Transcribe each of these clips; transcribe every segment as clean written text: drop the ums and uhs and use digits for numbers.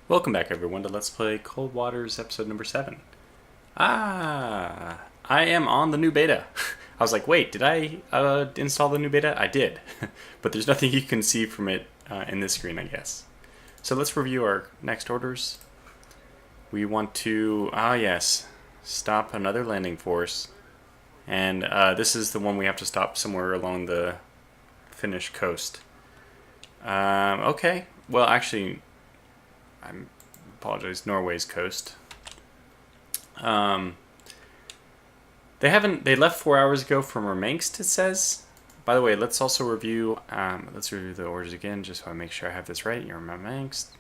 Welcome back everyone to Let's Play Cold Waters episode number 7. I am on the new beta. I was like, wait, did I install the new beta? I did. But there's nothing you can see from it in this screen, I guess. So let's review our next orders. We want to, yes, stop another landing force. And this is the one we have to stop somewhere along the Finnish coast. Okay, well actually, I apologize, Norway's coast. They left 4 hours ago from Murmansk, it says. By the way, let's also review, the orders again, just so I make sure I have this right. You're in Murmansk,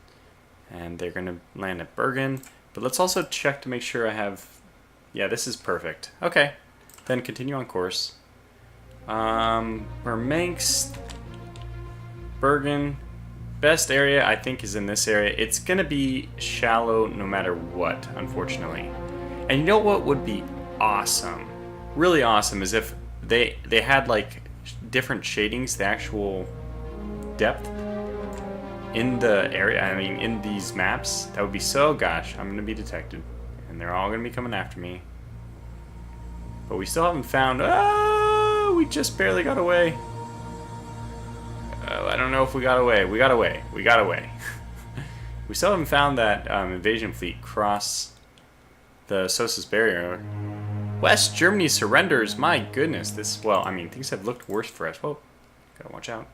and they're going to land at Bergen. But let's also check to make sure I have, yeah, this is perfect. Okay, then continue on course. Murmansk, Bergen. Best area, I think, is in this area. It's going to be shallow no matter what, unfortunately. And you know what would be awesome? Really awesome is if they had, like, different shadings, the actual depth in the area, I mean, in these maps. That would be so, gosh, I'm going to be detected. And they're all going to be coming after me. But we still haven't found... Oh, we just barely got away. I don't know if we got away. We got away. We got away. We still haven't found that invasion fleet cross the Sosa's barrier. West Germany surrenders. My goodness. This, well, I mean, things have looked worse for us. Whoa. Gotta watch out.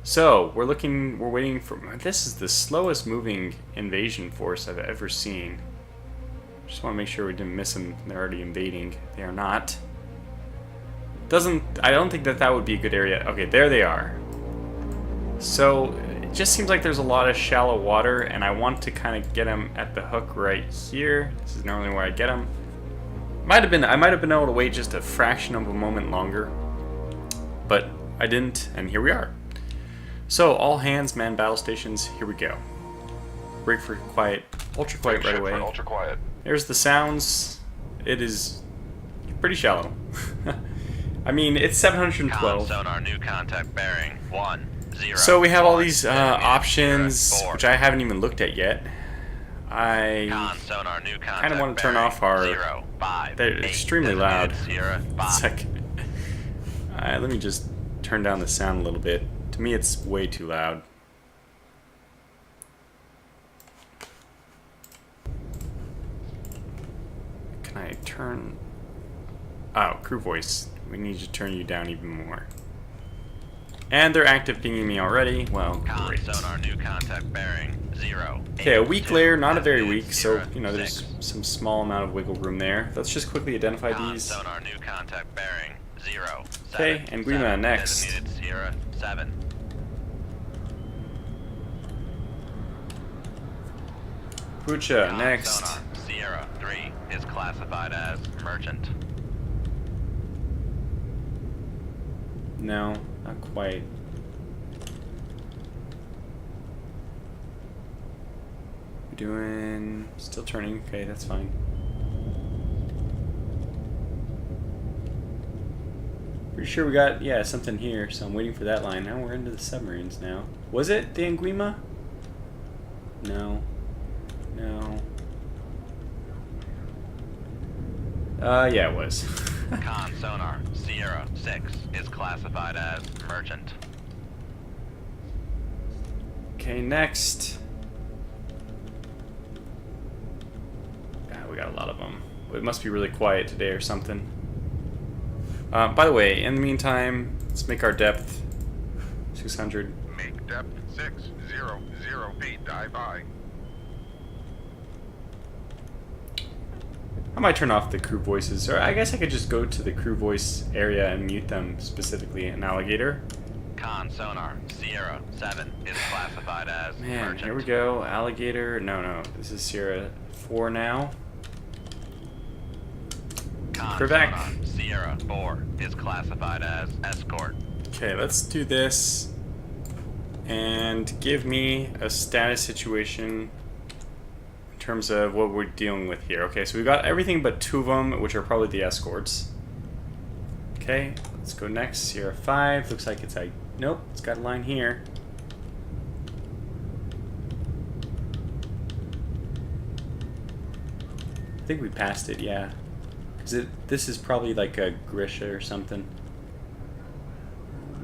So, we're waiting for... This is the slowest moving invasion force I've ever seen. Just want to make sure we didn't miss them. They're already invading. They are not. I don't think that would be a good area. Okay, there they are. So, it just seems like there's a lot of shallow water, and I want to kind of get them at the hook right here. This is normally where I get them. I might have been able to wait just a fraction of a moment longer, but I didn't, and here we are. So, all hands, man battle stations, here we go. Break for quiet, ultra quiet right away. Ultra quiet. There's the sounds. It is pretty shallow. I mean, it's 712. Sonar, new contact bearing 10. So we have all these options, which I haven't even looked at yet. I kind of want to turn off our... They're extremely loud. It's like, let me just turn down the sound a little bit. To me, it's way too loud. Can I turn... Oh, crew voice. We need to turn you down even more. And they're active pinging me already. Well, great. Sonar, new contact bearing 0. Okay, a weak layer, not a very weak, so, you know, there's some small amount of wiggle room there. Let's just quickly identify these. Sonar, new contact bearing 0. Okay, and Grima next. Designated 7. Pucha next. Sonar, Sierra 3 is classified as merchant. No, not quite. We're doing... Still turning. Okay, that's fine. Pretty sure we got, yeah, something here, so I'm waiting for that line. Now we're into the submarines now. Was it the Anguima? No. No. Yeah, it was. Con Sonar, Sierra 6 is classified as merchant. Okay, next. We got a lot of them. It must be really quiet today or something. By the way, in the meantime, let's make our depth 600. Make depth 600 feet. Dive by. I might turn off the crew voices, or I guess I could just go to the crew voice area and mute them, specifically an alligator. Con Sonar, Sierra 7 is classified as merchant. Here we go. Alligator. No. This is Sierra 4 now. Con Quebec. Sonar, Sierra 4 is classified as escort. Okay, let's do this. And give me a status situation in terms of what we're dealing with here. Okay, so we've got everything but 2 of them, which are probably the escorts. Okay, let's go next. Sierra 5. Looks like it's a... Nope, it's got a line here. think we passed it, yeah. Because this is probably like a Grisha or something.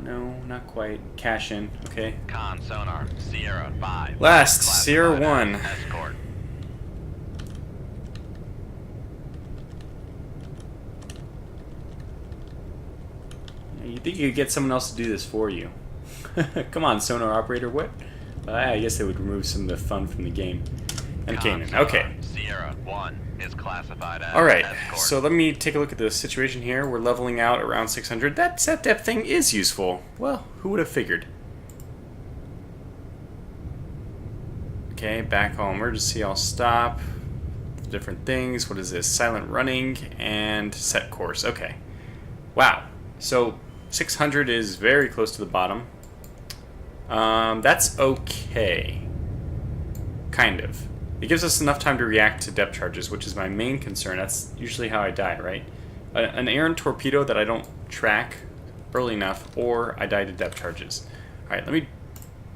No, not quite. Cash in, okay. Con sonar, Sierra 5. Last, Classified Sierra as 1. Escort. You think you could get someone else to do this for you. Come on, sonar operator, what? I guess they would remove some of the fun from the game. And Con Kanan, sonar, okay. Sierra 1 is classified as Alright, Escort. so let me take a look at the situation here. We're leveling out around 600. That set depth thing is useful. Well, who would have figured? Okay, backhaul emergency, I'll stop. Different things. What is this? Silent running and set course. Okay. Wow. So 600 is very close to the bottom. That's okay. Kind of. It gives us enough time to react to depth charges, which is my main concern. That's usually how I die, right? An errant torpedo that I don't track early enough, or I die to depth charges. Alright, let me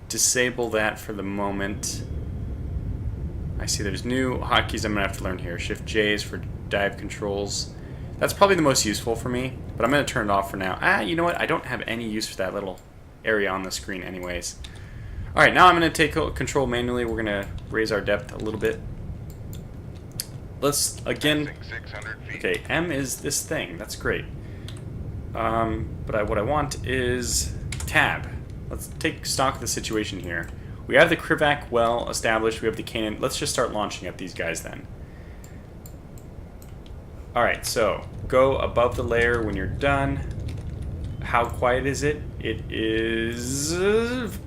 disable that for the moment. I see there's new hotkeys I'm going to have to learn here. Shift J is for dive controls. That's probably the most useful for me, but I'm going to turn it off for now. You know what? I don't have any use for that little area on the screen anyways. Alright, now I'm going to take control manually. We're going to raise our depth a little bit. Let's, again... Passing 600 feet. Okay, M is this thing. That's great. But what I want is tab. Let's take stock of the situation here. We have the Krivac well established. We have the Kanan. Let's just start launching at these guys then. Alright, so go above the layer when you're done. How quiet is it? It is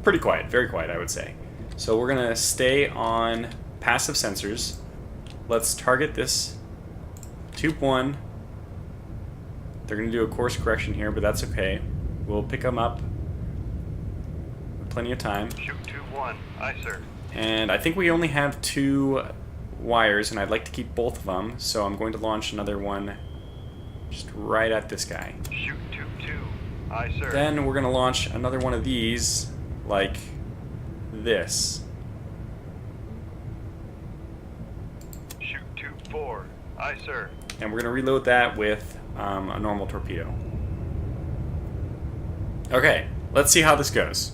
pretty quiet. Very quiet, I would say. So we're going to stay on passive sensors. Let's target this. Tube 1. They're going to do a course correction here, but that's okay. We'll pick them up. Plenty of time. Shoot 2-1. Aye, sir. And I think we only have 2 wires, and I'd like to keep both of them, so I'm going to launch another one just right at this guy. Shoot 2-2. Aye, sir. Then we're going to launch another one of these, like this. Shoot 2-4. Aye, sir. And we're going to reload that with a normal torpedo. Okay, let's see how this goes.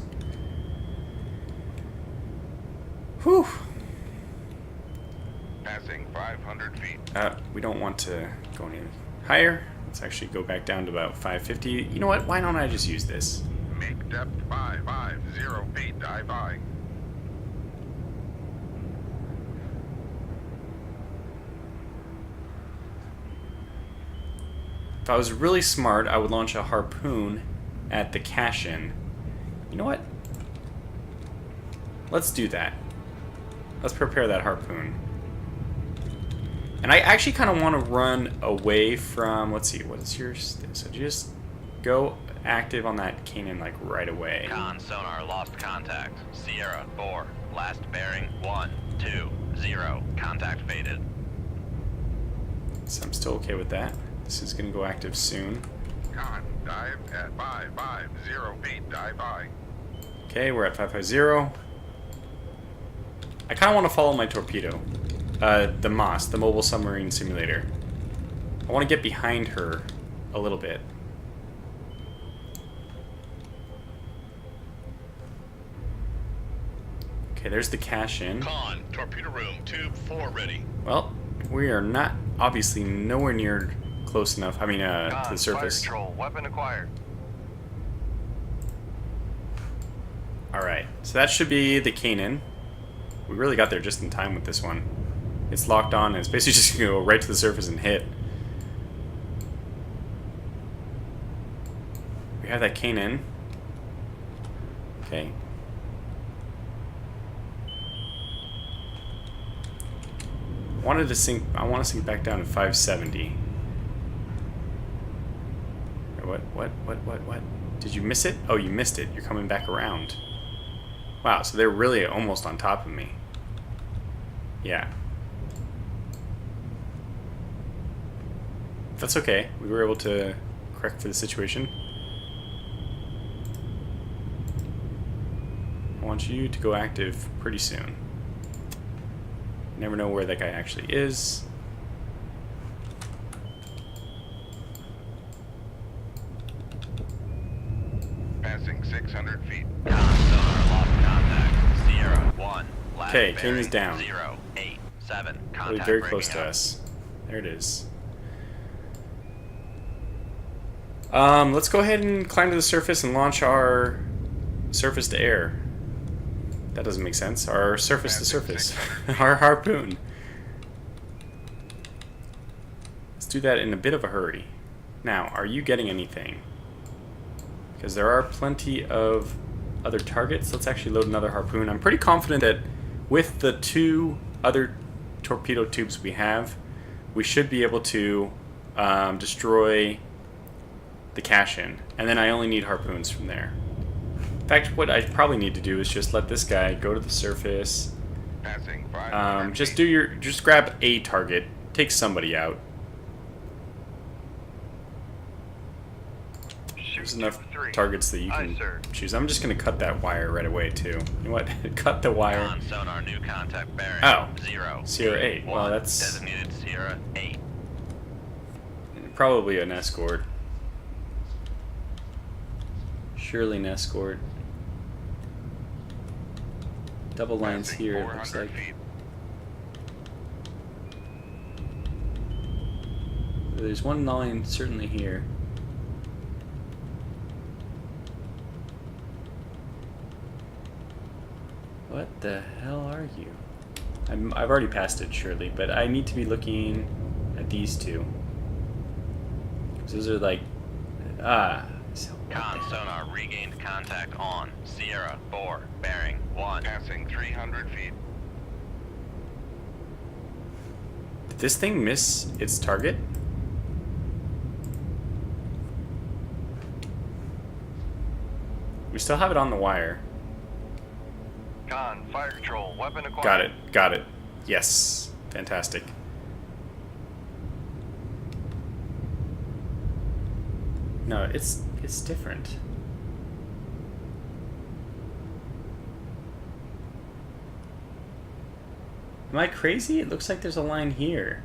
Whew. Passing 500 feet. We don't want to go any higher. Let's actually go back down to about 550. You know what? Why don't I just use this? Make depth 550 feet. Dive by. If I was really smart, I would launch a harpoon at the cash-in. You know what? Let's do that. Let's prepare that harpoon. And I actually kind of want to run away from... Let's see, what is yours? So just go active on that Kanan, like, right away. Con sonar lost contact. Sierra 4. Last bearing 120. Contact faded. So I'm still okay with that. This is going to go active soon. Con, dive at 550 feet. Dive by. Okay, we're at 550. I kind of want to follow my torpedo. The MOS, the Mobile Submarine Simulator. I want to get behind her a little bit. Okay, there's the cash-in. Con, torpedo room, tube 4 ready. Well, we are not, obviously, nowhere near close enough. I mean, to the surface. Fire control. Weapon acquired. Alright, so that should be the Kanan. We really got there just in time with this one. It's locked on, and it's basically just going to go right to the surface and hit. We have that Kanan. Okay. I want to sink back down to 570. What? Did you miss it? Oh, you missed it. You're coming back around. Wow, so they're really almost on top of me. Yeah. That's okay. We were able to correct for the situation. I want you to go active pretty soon. You never know where that guy actually is. 600 feet. Con sonar lost contact. Sierra 1. Last Okay, King bearing is down. 087. Really Contact very breaking close to up. us. There it is. Let's go ahead and climb to the surface and launch our surface to air. That doesn't make sense. Our surface to surface. Our harpoon. Let's do that in a bit of a hurry. Now, are you getting anything? Because there are plenty of other targets. Let's actually load another harpoon. I'm pretty confident that with the 2 other torpedo tubes we have, we should be able to destroy the cache-in. And then I only need harpoons from there. In fact, what I probably need to do is just let this guy go to the surface. Passing 500 Just grab a target, take somebody out. There's enough targets that you can choose. I'm just going to cut that wire right away, too. You know what? Cut the wire. Con sonar new contact bearing. Oh. 0. Sierra 8. Well, 1. that's Designated Sierra 8. probably an escort. Surely an escort. Double lines Passing here, it looks 400 like. feet. There's one line certainly here. What the hell are you? I've already passed it, surely, but I need to be looking at these two. 'Cause those are like... So Con sonar regained contact on Sierra 4. Bearing 1. Passing 300 feet. did this thing miss its target? We still have it on the wire. Con, fire control, weapon acquired. Got it. Got it. Yes. Fantastic. No, it's different. Am I crazy? It looks like there's a line here.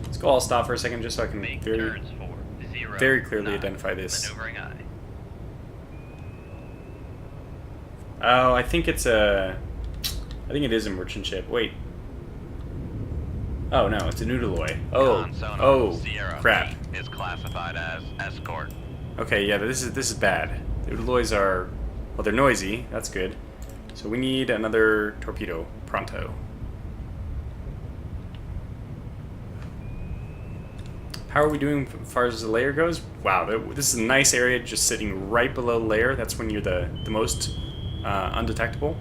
Let's go all stop for a second just so I can Make very, turns for 0. very clearly 9. identify this. Maneuvering eye. Oh, I think it's a... I think it is a merchant ship. Wait. Oh, no, it's a Noodleoy. Oh, Con sonar oh, Sierra crap. 8 is classified as escort. Okay, yeah, this is bad. The Noodleoys are... Well, they're noisy. That's good. So we need another torpedo. Pronto. How are we doing as far as the layer goes? Wow, this is a nice area just sitting right below layer. That's when you're the most undetectable.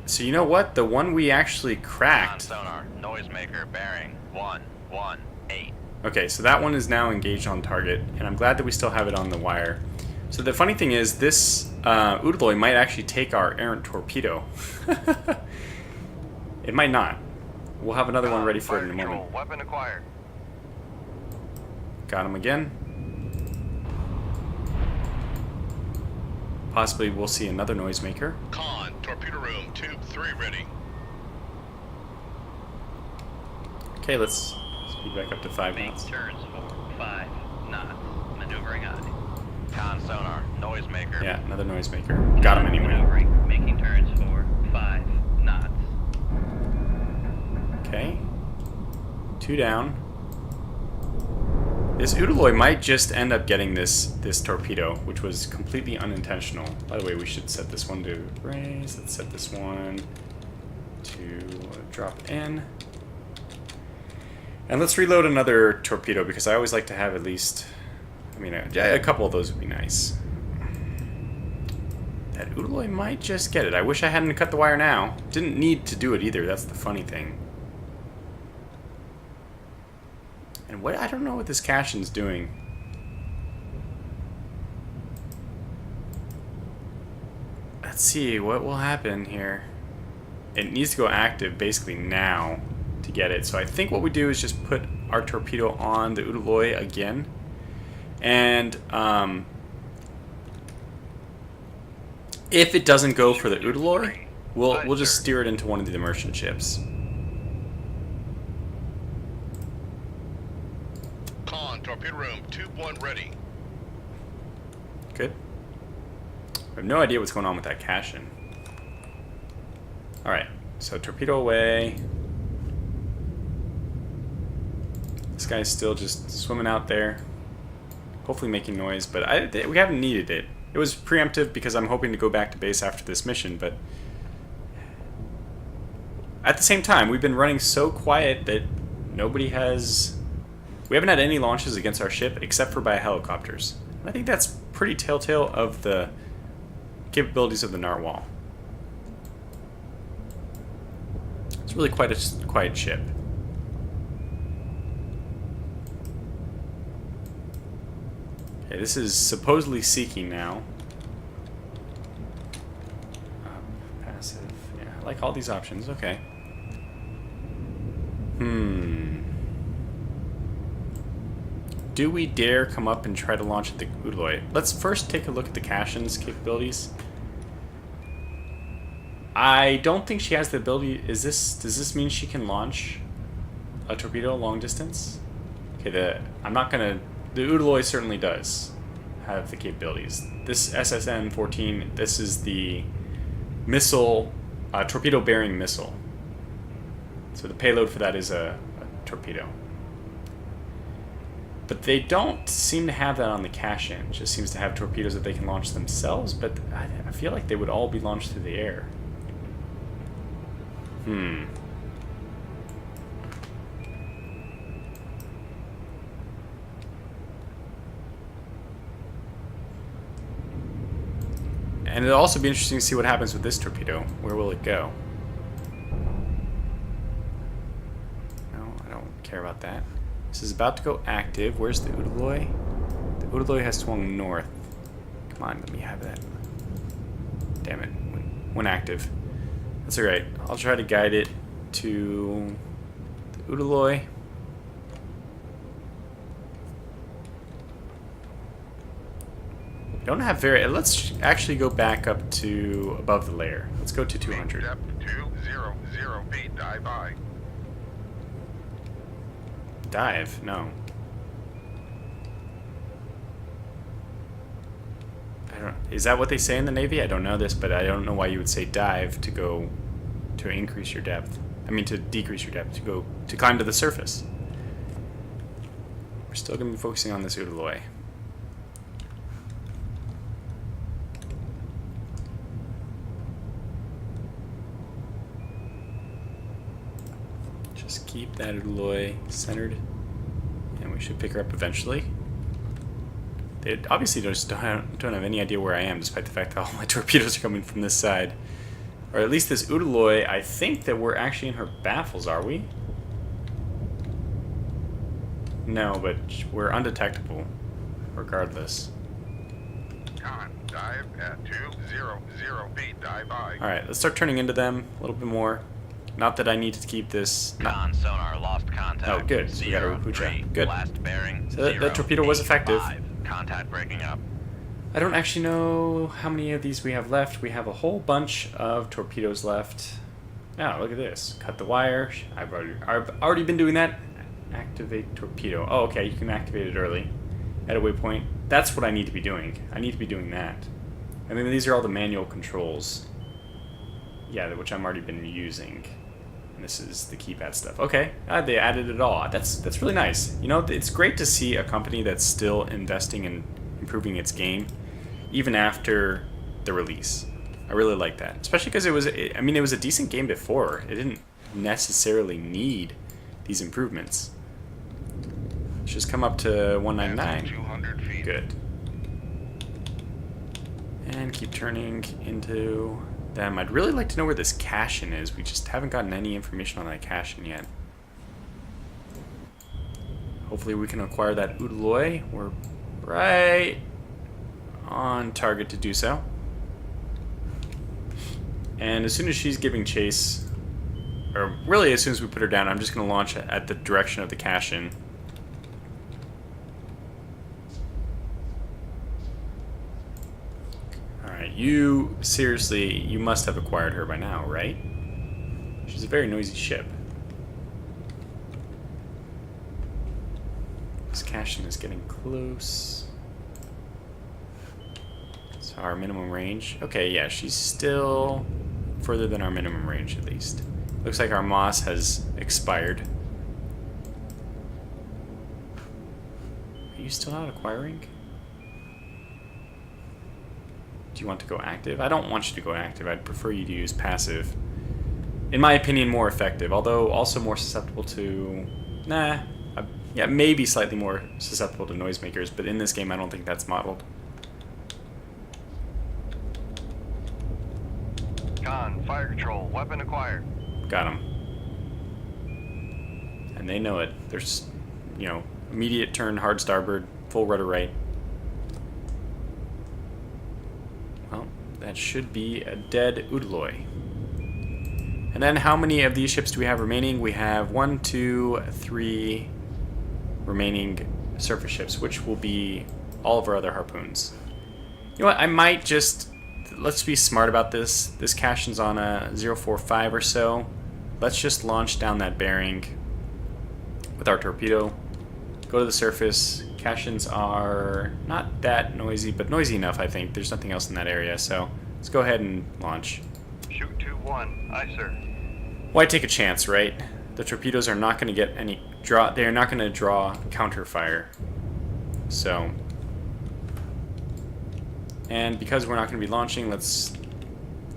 So you know what? The one we actually Con cracked... sonar noisemaker bearing 118. Okay, so that one is now engaged on target, and I'm glad that we still have it on the wire. So the funny thing is, this Udaloy might actually take our errant torpedo. It might not. We'll have another one ready for it in a moment. Weapon acquired. Got him again. Possibly we'll see another noisemaker. Con, torpedo room, tube 3 ready. Okay, let's speed back up to 5 Make knots. turns for 5 knots. Maneuvering eye. Con sonar noisemaker. Yeah, another noisemaker. Got him anyway. Maneuvering. Making turns for 5 knots. Okay. 2 down. This Udaloy might just end up getting this torpedo, which was completely unintentional. By the way, we should set this one to raise. Let's set this one to drop in. And let's reload another torpedo, because I always like to have at least, I mean, a couple of those would be nice. That Udaloy might just get it. I wish I hadn't cut the wire now. Didn't need to do it either. That's the funny thing. And what, I don't know what this Cashin's doing. Let's see what will happen here. It needs to go active basically now to get it. So I think what we do is just put our torpedo on the Udaloy again. And if it doesn't go for the Udaloy, we'll just steer it into one of the merchant ships. Cockpit room, tube 1 ready. Good. I have no idea what's going on with that cash-in. Alright, so torpedo away. This guy's still just swimming out there. Hopefully making noise, but we haven't needed it. It was preemptive because I'm hoping to go back to base after this mission, but at the same time, we've been running so quiet that we haven't had any launches against our ship except for by helicopters. I think that's pretty telltale of the capabilities of the Narwhal. It's really quite a quiet ship. Okay, this is supposedly seeking now. Passive. Yeah, I like all these options. Okay. Do we dare come up and try to launch at the WWIII? Let's first take a look at the cash-in's capabilities. I don't think she has the ability. Does this mean she can launch a torpedo long distance? Okay, the WWIII certainly does have the capabilities. This SSN-14, this is the missile, torpedo-bearing missile. So the payload for that is a torpedo. But they don't seem to have that on the cash-in. It just seems to have torpedoes that they can launch themselves, but I feel like they would all be launched through the air. And it'll also be interesting to see what happens with this torpedo. Where will it go? No, I don't care about that. This is about to go active. Where's the WWIII? The WWIII has swung north. Come on, let me have that. Damn it. Went active. That's alright. I'll try to guide it to the WWIII. Don't have very... Let's actually go back up to above the layer. Let's go to 200. Depth 200 feet, dive by. Dive? No. Is that what they say in the Navy? I don't know this, but I don't know why you would say dive to go to increase your depth. I mean to decrease your depth, to climb to the surface. We're still going to be focusing on this WWIII. Just keep that WWIII centered, and we should pick her up eventually. They obviously just don't have any idea where I am, despite the fact that all my torpedoes are coming from this side. Or at least this WWIII, I think that we're actually in her baffles, are we? No, but we're undetectable, regardless. Con, dive at 200 feet, dive by. Alright, let's start turning into them a little bit more. Not that I need to keep this... Con sonar lost contact. Oh, good. So we got a Rapucha. Good. Last bearing. So that torpedo was effective. 5. Contact breaking up. I don't actually know how many of these we have left. We have a whole bunch of torpedoes left. Oh, look at this. Cut the wire. I've already been doing that. Activate torpedo. Oh, okay. You can activate it early at a waypoint. That's what I need to be doing. I need to be doing that. I mean, these are all the manual controls. Yeah, which I've already been using. And this is the keypad stuff. Okay, they added it all. That's really nice. You know, it's great to see a company that's still investing in improving its game, even after the release. I really like that, especially because it was a decent game before. It didn't necessarily need these improvements. Let's just come up to 199. 200 feet. Good. And keep turning into them. I'd really like to know where this cash-in is. We just haven't gotten any information on that cash-in yet. Hopefully we can acquire that WWIII. We're right on target to do so. And as soon as she's giving chase, or really as soon as we put her down, I'm just going to launch at the direction of the cash-in. Alright, you must have acquired her by now, right? She's a very noisy ship. This Cashin is getting close. So our minimum range. Okay, yeah, she's still further than our minimum range at least. Looks like our moss has expired. Are you still not acquiring? Do you want to go active? I don't want you to go active. I'd prefer you to use passive. In my opinion, more effective, although also more susceptible to... yeah, maybe slightly more susceptible to noisemakers, but in this game I don't think that's modeled. Con, fire control, weapon acquired. Got him. And they know it. There's, you know, immediate turn, hard starboard, full rudder right. Well, that should be a dead Udaloy. And then how many of these ships do we have remaining? We have 1, 2, 3 remaining surface ships, which will be all of our other harpoons. You know what, I might just... Let's be smart about this. This Cashin's on a 045 or so. Let's just launch down that bearing with our torpedo. Go to the surface. Cashins are not that noisy, but noisy enough, I think. There's nothing else in that area, so let's go ahead and launch. Shoot 2-1. Aye, sir. Why take a chance, right? The torpedoes are not going to get any draw. They are not going to draw counter fire. So, and because we're not going to be launching, let's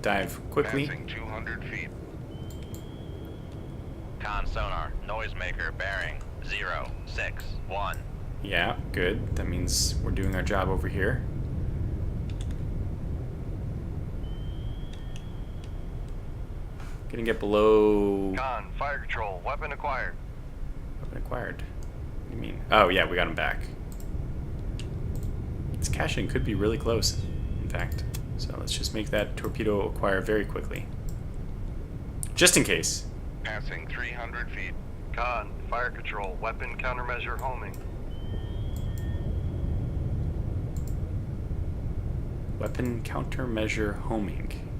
dive quickly. Passing 200 feet. Con sonar, noisemaker bearing 061. Yeah, good. That means we're doing our job over here. Gonna get below... Con, fire control, weapon acquired. Weapon acquired. What do you mean? Oh, yeah, we got him back. This Cashin could be really close, in fact. So let's just make that torpedo acquire very quickly. Just in case. Passing 300 feet. Con, fire control, weapon countermeasure homing. Weapon countermeasure homing.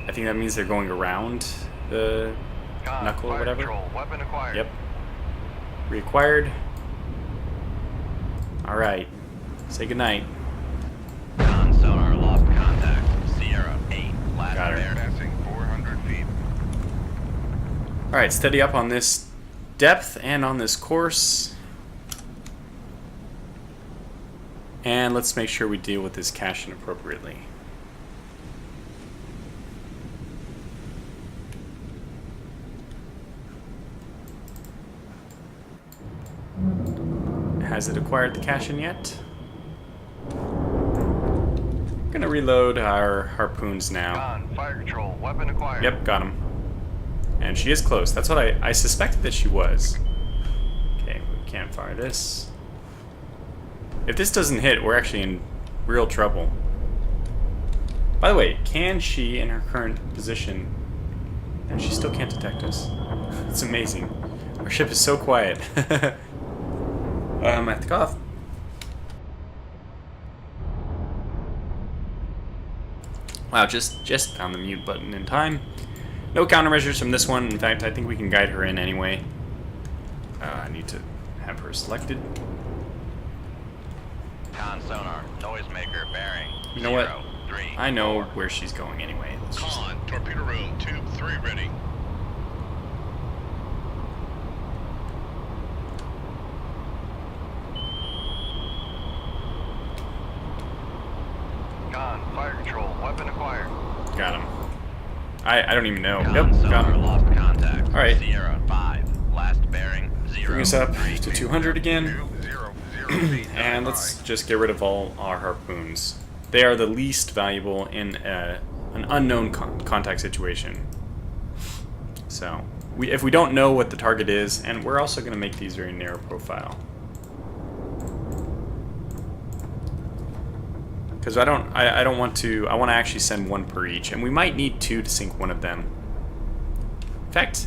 I think that means they're going around the Con, knuckle or fire whatever. control, weapon acquired. Yep. Reacquired. Alright. Say goodnight. Con sonar lost contact. Sierra 8. Last Got her. bearing. Passing 400 feet. Alright, steady up on this depth and on this course. And let's make sure we deal with this Cashin appropriately. Has it acquired the Cashin yet? Gonna reload our harpoons now. Con, fire control, weapon acquired. Yep, got him. And she is close. That's what I suspected that she was. Okay, we can't fire this. If this doesn't hit, we're actually in real trouble. By the way, can she, in her current position... And she still can't detect us. It's amazing. Our ship is so quiet. I have to cough. Wow, just found the mute button in time. No countermeasures from this one. In fact, I think we can guide her in anyway. I need to have her selected. Con sonar, noisemaker bearing. You know what? 034. I know where she's going anyway. Let's just... Con, torpedo room, tube 3 ready. Con, fire control, weapon acquired. Got him. I don't even know. Con Yep, got sonar him. lost contact. Alright. Sierra 5. Last bearing 0. Bring us up to 200 again. 200 feet. And let's just get rid of all our harpoons. They are the least valuable in an unknown contact situation. So, if we don't know what the target is, and we're also going to make these very narrow profile. Because I don't want to, I want to actually send one per each, and we might need 2 to sink one of them. In fact,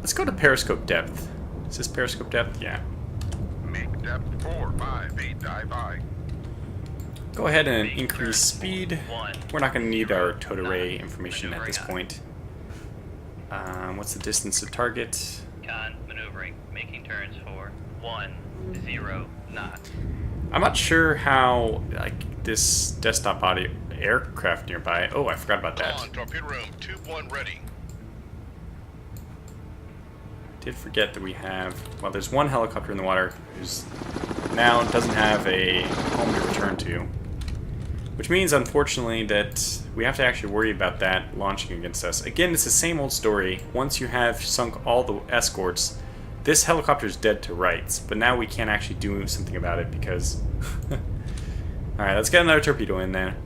let's go to periscope depth. Is this periscope depth? Yeah. Make depth 4, 5 feet, dive high. Go ahead and increase speed. We're not going to need our towed array information at this point. What's the distance to target? maneuvering, making turns for 10 knots. I'm not sure how, like, this desktop audio aircraft nearby. Oh, I forgot about that. Con, torpedo room, tube 1 ready. Did forget that we have, well, there's one helicopter in the water who's now doesn't have a home to return to, which means, unfortunately, that we have to actually worry about that launching against us. Again, it's the same old story. Once you have sunk all the escorts, this helicopter's dead to rights, but now we can't actually do something about it because... Alright, let's get another torpedo in there.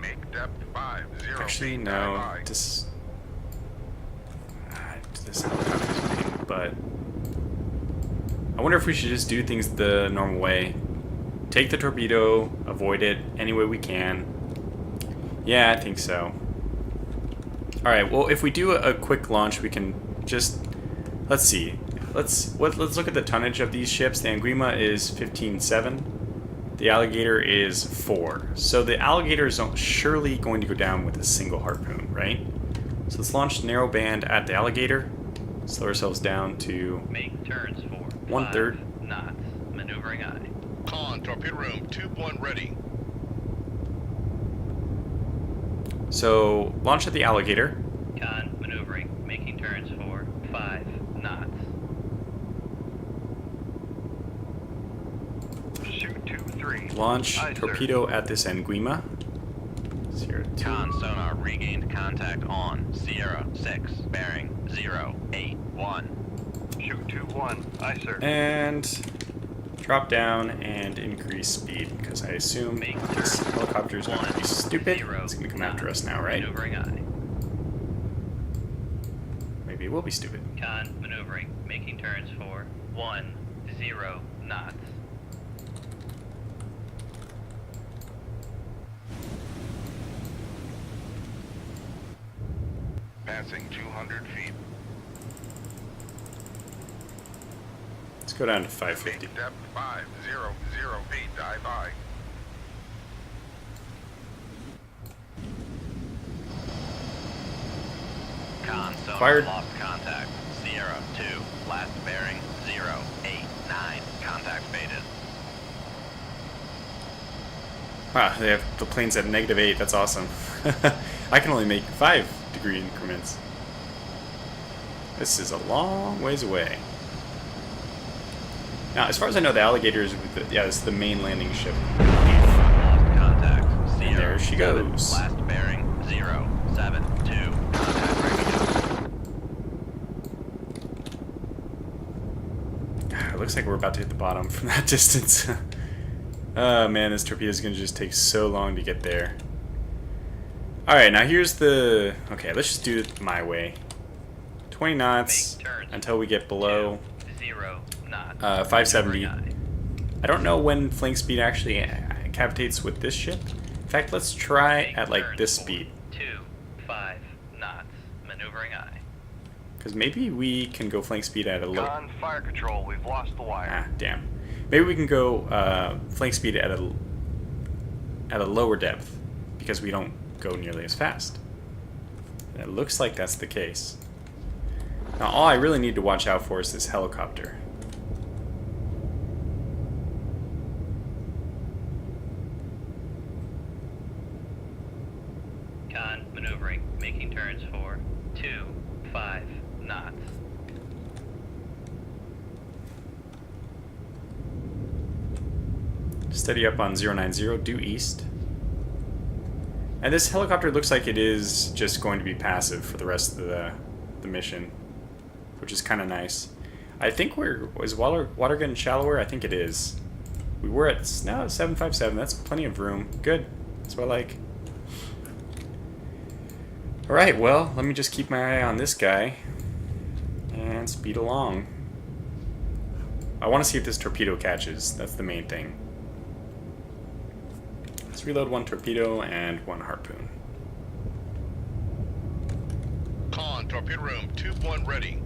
Make depth 50 Actually, feet. no. Bye-bye. This helicopter's thing, but I wonder if we should just do things the normal way. Take the torpedo, avoid it any way we can. Yeah, I think so. Alright, well, if we do a quick launch, we can just... Let's see. Let's look at the tonnage of these ships. The Anguima is 15.7. The Alligator is 4. So the Alligator is surely going to go down with a single harpoon, right? So let's launch narrowband at the Alligator. Slow ourselves down to Make turns for 1/3 knots, maneuvering aye. Con, torpedo room, tube 1 ready. So launch at the Alligator. Con, maneuvering, making turns for 5 knots. Shoot 2-3. Launch Aye, sir. torpedo at this Anguima. 02. Con sonar regained contact on Sierra 6, bearing 081. Shoot 2-1. Aye, sir. And drop down and increase speed, because I assume Make this turn helicopter's not going to be stupid. 10 It's going to come after us now, right? Maneuvering aye. Maybe it will be stupid. Con, maneuvering, making turns for 10 knots. Passing 200 feet. Let's go down to 550. Make depth 500 feet. Dive by. Con sonar Fired. lost contact. Sierra 2, last bearing 089. Contact faded. Wow, they have the planes at -8. That's awesome. I can only make 5-degree increments. This is a long ways away. Now, as far as I know, the Alligator is with the, yeah, it's the main landing ship. Lost contact. Sierra there she 7, goes. Last bearing 072. Contact radio. It looks like we're about to hit the bottom from that distance. Oh man, this torpedo is going to just take so long to get there. Alright, now here's the... Okay, let's just do it my way. 20 knots Make turns until we get below 0 knots. 570. Maneuvering aye. I don't know when flank speed actually cavitates with this ship. In fact, let's try Make at like turns this for speed. 5 knots. Maneuvering aye. Because maybe we can go flank speed at a low... Con, fire control. We've lost the wire. Ah, damn. Maybe we can go flank speed at a lower depth because we don't go nearly as fast. And it looks like that's the case. Now, all I really need to watch out for is this helicopter. Con, maneuvering, making turns for 5 knots. Steady up on 090, due east. And this helicopter looks like it is just going to be passive for the rest of the mission, which is kind of nice. I think is water getting shallower? I think it is. We were at, now at 757, that's plenty of room. Good, that's what I like. Alright, well, let me just keep my eye on this guy and speed along. I want to see if this torpedo catches, that's the main thing. Let's reload one torpedo and one harpoon. Con, torpedo room, tube 1 ready.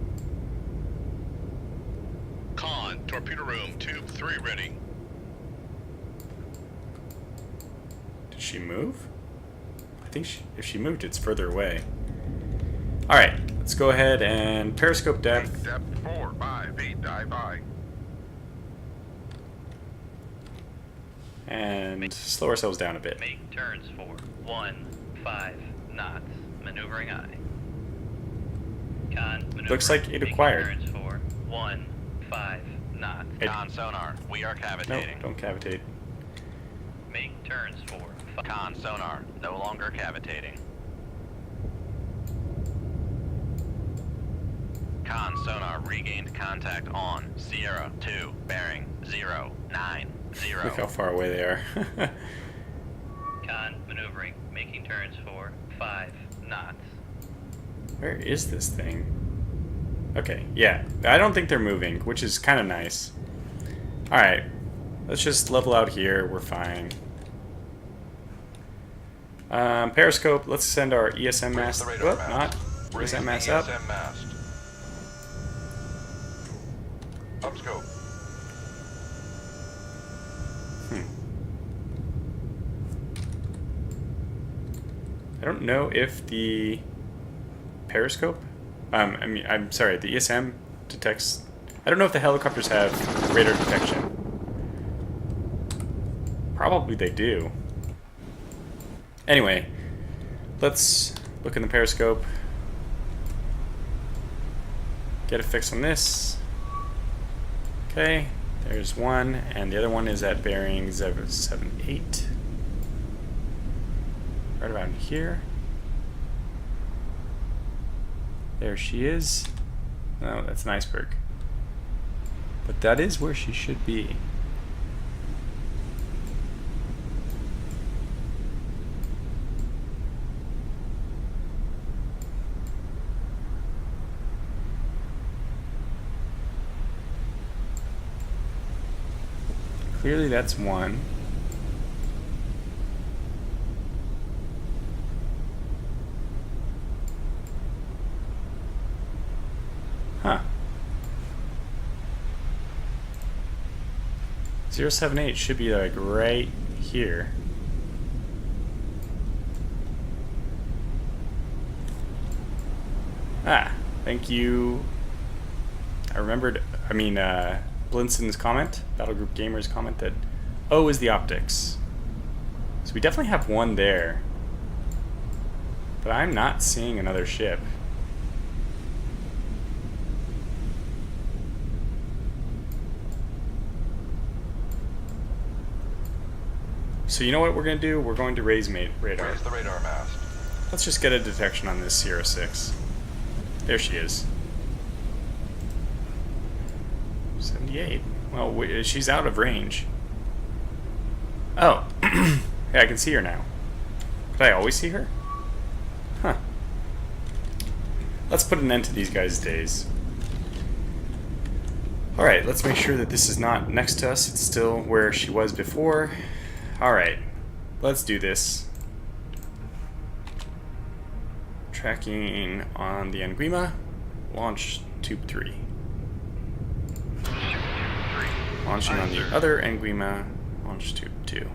Con, torpedo room, tube 3 ready. Did she move? I think if she moved, it's further away. Alright, let's go ahead and periscope depth. Depth 4, 5 feet, dive by. And slow ourselves down a bit. Make turns for 1-5 knots. Maneuvering eye. Con maneuvering. Looks like it Making acquired. turns for 1-5 knots. It- Sonar, we are No, cavitating. don't cavitate. Make turns for sonar, no longer cavitating. Sonar regained contact on Sierra 2, bearing 090. Look how far away they are. Maneuvering, making turns for 5 knots. Where is this thing? Okay, yeah. I don't think they're moving, which is kind of nice. Alright, let's just level out here. We're fine. Periscope, let's send our ESM Raise mast. the radar Whoop, mast. not. Raise ESM mast the up. ESM mast. Up scope. I don't know if the periscope, I'm sorry, the ESM detects. I don't know if the helicopters have radar detection. Probably they do. Anyway, let's look in the periscope. Get a fix on this. Okay, there's one, and the other one is at bearing 078. Right about here. There she is. No, that's an iceberg. But that is where she should be. Clearly that's one. Huh. 078 should be like right here. Ah, thank you. I remembered, Blinson's comment, Battlegroup Gamer's comment that O is the optics. So we definitely have one there. But I'm not seeing another ship. So you know what we're going to do? We're going to raise radar. Raise the radar mast. Let's just get a detection on this Sierra 6. There she is. 78. Well, she's out of range. Oh. Hey, I can see her now. Did I always see her? Huh. Let's put an end to these guys' days. Alright, let's make sure that this is not next to us. It's still where she was before. Alright, let's do this. Tracking on the Anguima. Launch tube 3. Launching on the other Anguima. Launch tube 2.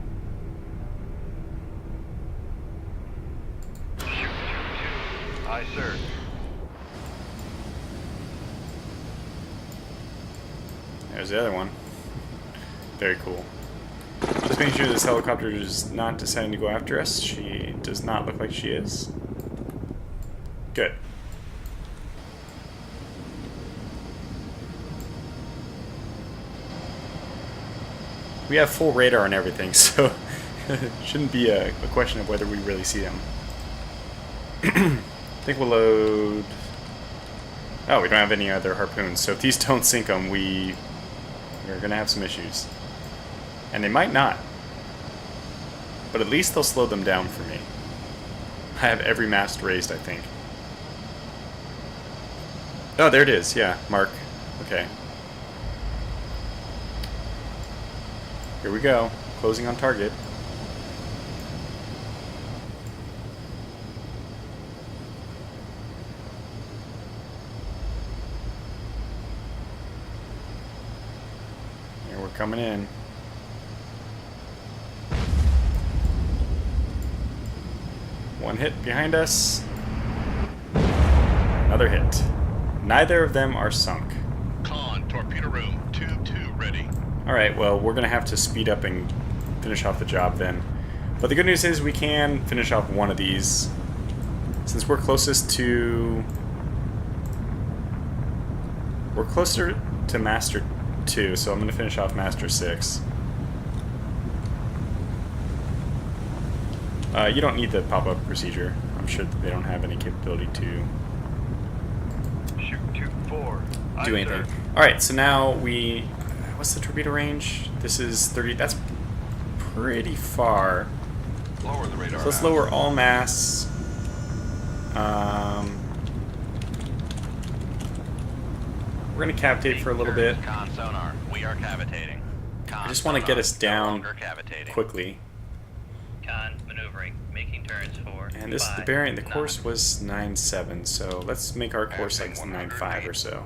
Aye, sir. There's the other one. Very cool. Just making sure this helicopter is not deciding to go after us. She does not look like she is. Good. We have full radar and everything, so it shouldn't be a question of whether we really see them. I think we'll load... Oh, we don't have any other harpoons, so if these don't sink them, we're going to have some issues. And they might not. But at least they'll slow them down for me. I have every mast raised, I think. Oh, there it is. Yeah, mark. Okay. Here we go. Closing on target. Here we're coming in. One hit behind us. Another hit. Neither of them are sunk. Con, torpedo room, tube 2 ready. Alright, well, we're going to have to speed up and finish off the job then. But the good news is we can finish off one of these. Since we're closest to... We're closer to Master 2, so I'm going to finish off Master 6. You don't need the pop-up procedure. I'm sure that they don't have any capability to Shoot tube 4. do Aye, anything. sir. Alright, so now we... What's the torpedo range? This is 30... That's pretty far. Lower the radar. So let's now. lower all masts. We're going to cavitate for a little bit. Con sonar, we are cavitating. Con I just want to sonar, get us no down longer cavitating. quickly. Con maneuvering, making turns for And this the 5 bearing, the knots. course was 9.7, so let's make our course like Passing 9.5 or so.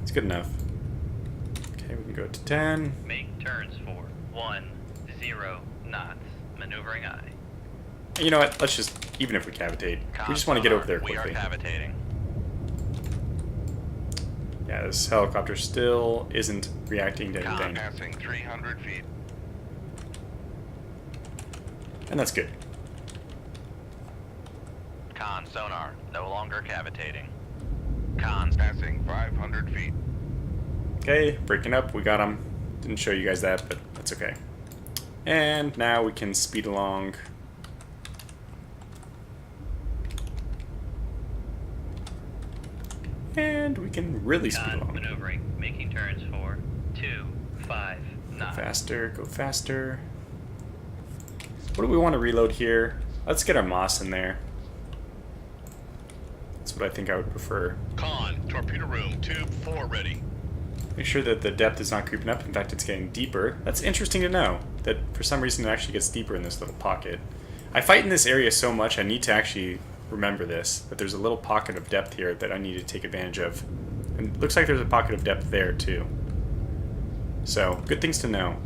It's good enough. Okay, we can go to 10. Make turns for 10 knots. Maneuvering aye. And you know what? Let's just, even if we cavitate, we just want to get over there We are quickly. cavitating. Yeah, this helicopter still isn't reacting to anything. Passing 300 feet. And that's good. Con sonar, no longer cavitating. Con Passing 500 feet. Okay, breaking up, we got them. Didn't show you guys that, but that's okay. And now we can speed along. And we can really speed Con along. maneuvering, making turns for 5 knots. Faster, go faster. What do we want to reload here? Let's get our moss in there. That's what I think I would prefer. Con, torpedo room, tube 4 ready. Make sure that the depth is not creeping up. In fact, it's getting deeper. That's interesting to know, that for some reason it actually gets deeper in this little pocket. I fight in this area so much, I need to actually remember this, that there's a little pocket of depth here that I need to take advantage of. And it looks like there's a pocket of depth there, too. So, good things to know.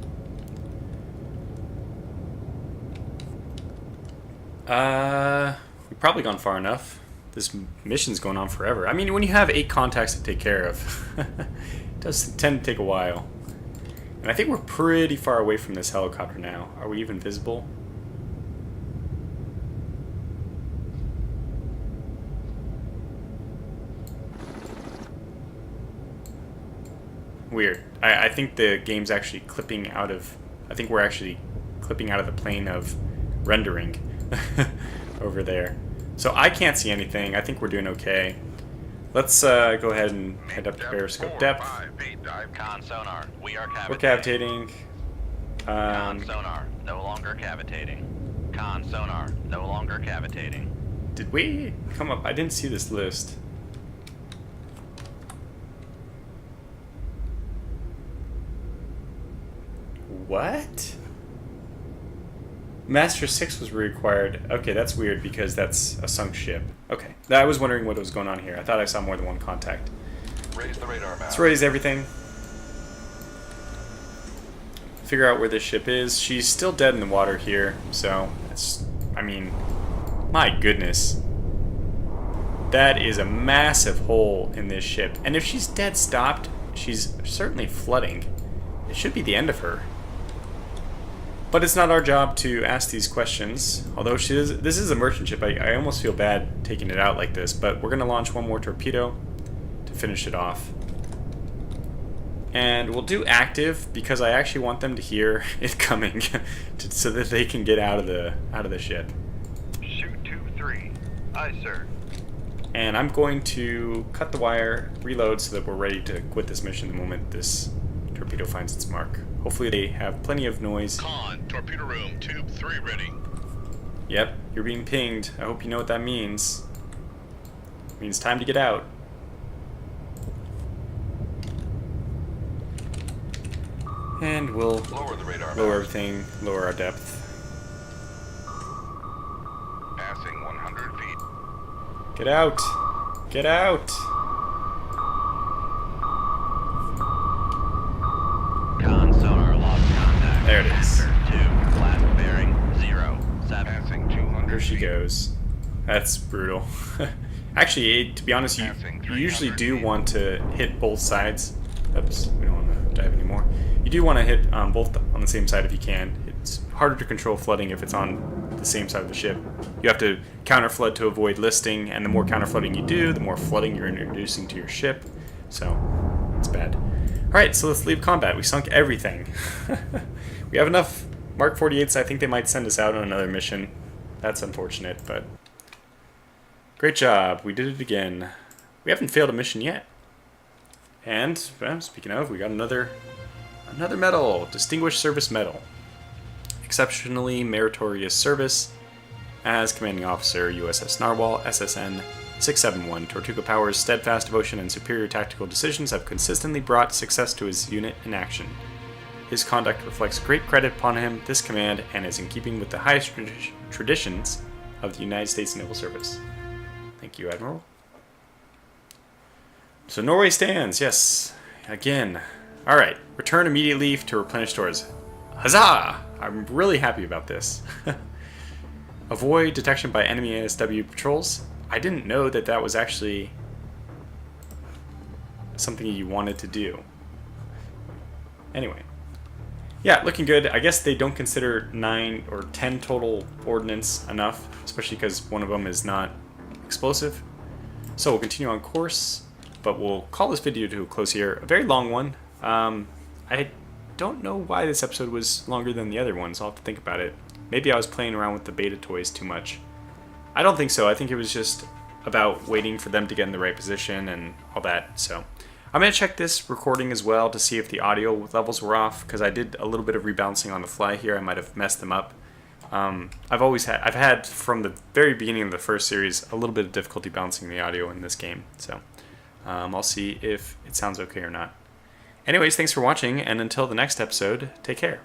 We've probably gone far enough. This mission's going on forever. I mean, when you have 8 contacts to take care of, it does tend to take a while. And I think we're pretty far away from this helicopter now. Are we even visible? Weird. I think the game's actually clipping out of... I think we're actually clipping out of the plane of rendering over there. So I can't see anything. I think we're doing okay. Let's go ahead and head up to periscope depth. 5 feet dive. Con sonar, we are cavitating. We're cavitating. Con sonar, no longer cavitating. Con sonar, no longer cavitating. Did we come up? I didn't see this list. What? Master 6 was required. Okay, that's weird because that's a sunk ship. Okay, I was wondering what was going on here. I thought I saw more than one contact. Raise the radar map. Let's raise everything. Figure out where this ship is. She's still dead in the water here, so it's... I mean, my goodness. That is a massive hole in this ship. And if she's dead stopped, she's certainly flooding. It should be the end of her. But it's not our job to ask these questions. Although this is a merchant ship, I almost feel bad taking it out like this. But we're going to launch one more torpedo to finish it off. And we'll do active because I actually want them to hear it coming, so that they can get out of the ship. Shoot tube 3. Aye, sir. And I'm going to cut the wire, reload, so that we're ready to quit this mission the moment this torpedo finds its mark. Hopefully they have plenty of noise. Con, torpedo room, tube 3 ready. Yep, you're being pinged. I hope you know what that means. It means time to get out. And we'll Lower the radar lower map. everything, lower our depth. Passing 100 feet. Get out! Get out! Con sonar lost contact. There it is. Master 2, last bearing 0, 7. Passing 200 There she goes. That's brutal. Actually, to be honest, you usually do want to hit both sides. Oops, we don't want to dive anymore. You do want to hit both on the same side if you can. It's harder to control flooding if it's on the same side of the ship. You have to counter flood to avoid listing, and the more counter flooding you do, the more flooding you're introducing to your ship. So, it's bad. Alright, so let's leave combat. We sunk everything. We have enough Mark 48s. I think they might send us out on another mission. That's unfortunate, but great job. We did it again. We haven't failed a mission yet. And, well, speaking of, we got another medal. Distinguished Service Medal. Exceptionally meritorious service as Commanding Officer, USS Narwhal, SSN 671. Tortuga Power's steadfast devotion and superior tactical decisions have consistently brought success to his unit in action. His conduct reflects great credit upon him, this command, and is in keeping with the highest traditions of the United States Naval Service. Thank you, Admiral. So Norway stands, yes. Again. Alright, return immediately to replenish stores. Huzzah! I'm really happy about this. Avoid detection by enemy ASW patrols. I didn't know that that was actually something you wanted to do. Anyway. Yeah, looking good. I guess they don't consider 9 or 10 total ordnance enough, especially because one of them is not explosive. So we'll continue on course, but we'll call this video to a close here. A very long one. I don't know why this episode was longer than the other ones. I'll have to think about it. Maybe I was playing around with the beta toys too much. I don't think so. I think it was just about waiting for them to get in the right position and all that. So I'm going to check this recording as well to see if the audio levels were off, because I did a little bit of rebalancing on the fly here. I might have messed them up. I've had from the very beginning of the first series a little bit of difficulty balancing the audio in this game. So I'll see if it sounds okay or not. Anyways, thanks for watching, and until the next episode, take care.